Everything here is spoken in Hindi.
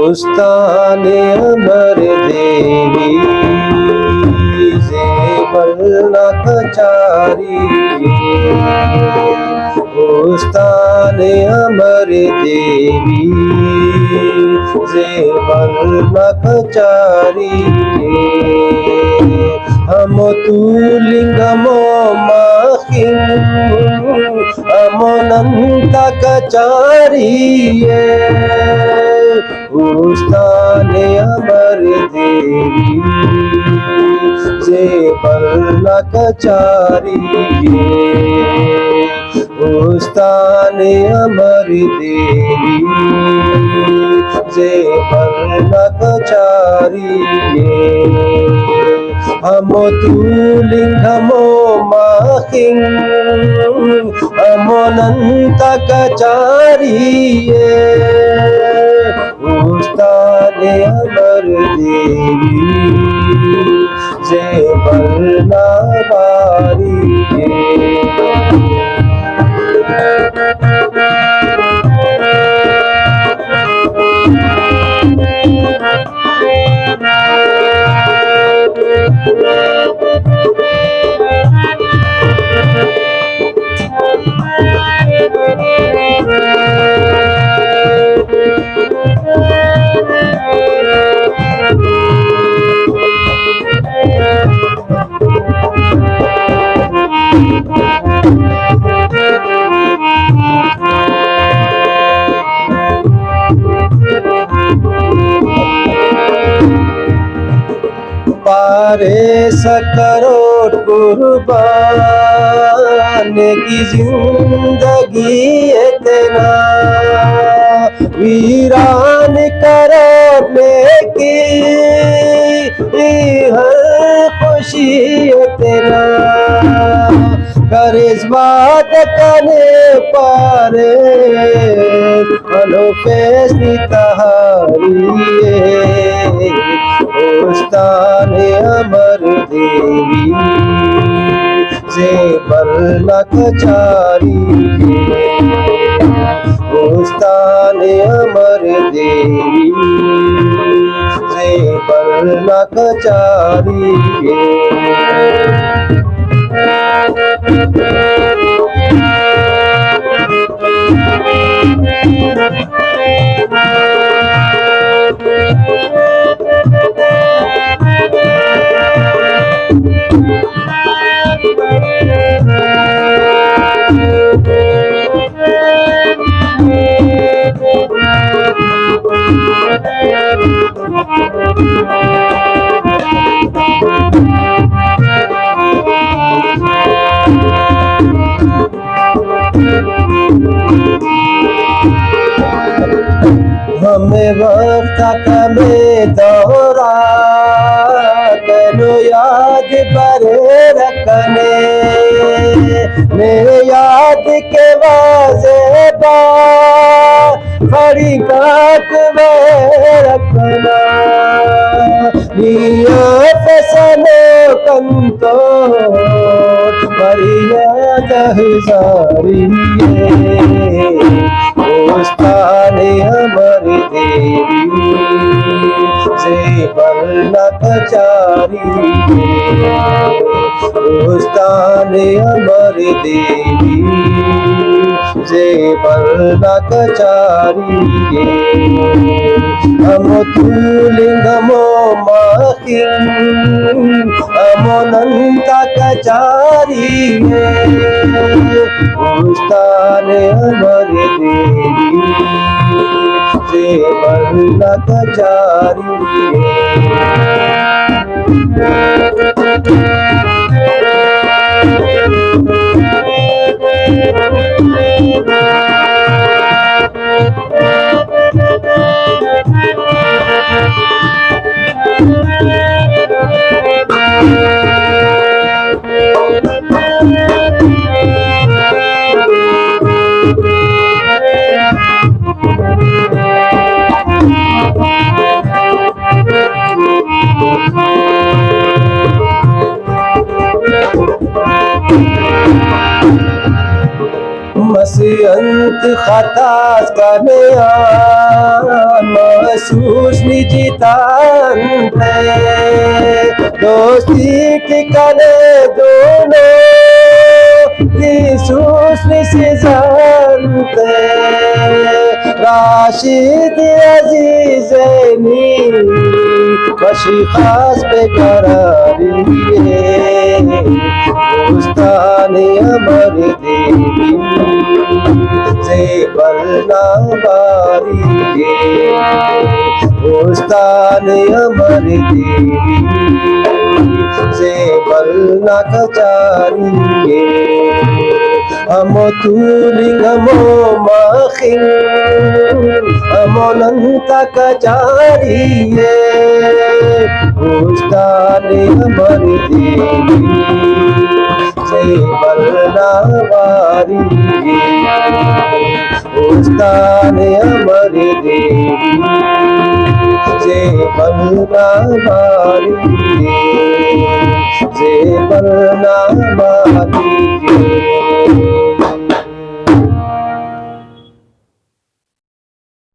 उस्ताने अमर देवी जेबल नखचारी उस्ताने अमर देवी जेबल नखचारी हम तू लिंगमो अमोनंत कचारिये उस्ताने अमर देवी जेबल नखचारिये उस्ताने अमर देवी जेबल नखचारिये हम तू लिंगमो अमोनंत कचारिये उस्ताने अमर देवी जेबल नवारिये पारे सकरो कुर्बान की जिंदगी इतना वीरान करने की हर खुशी इतना कर इस बात करने पारे अनो फैसली तहारिये उस्ताने अमर देवी जेबल नखचारिये उस्ताने अमर देवी जेबल नखचारिये हमें वक्त में दोहरा करो याद बरे रखने मेरे याद के वाजे बा खड़ी काट में रखना निया फसनो कंतो मरिया दहसारिये उस्ताने अमर देवी जेबल नखचारिये उस्ताने अमर देवी जेबल नखचारिये हम तू लिंगमो अमोनंत कचारिये उस्ताने अमर देवी जेबल नखचारिये मसीहत खतास का बयान महसूस निजितांते दोस्ती ठिकाने दोनों दिसूस निशिजांते राशिद अजीज़नी बशी खास बेकरारी दोस्ताने अमर देवी जेबलना बारी दोस्ताने अमर देवी जेबलना Kachari amo tuling amo making amo nanta kachariye ustane amar devi se balna variye ustane amar devi se balna variye se balna variye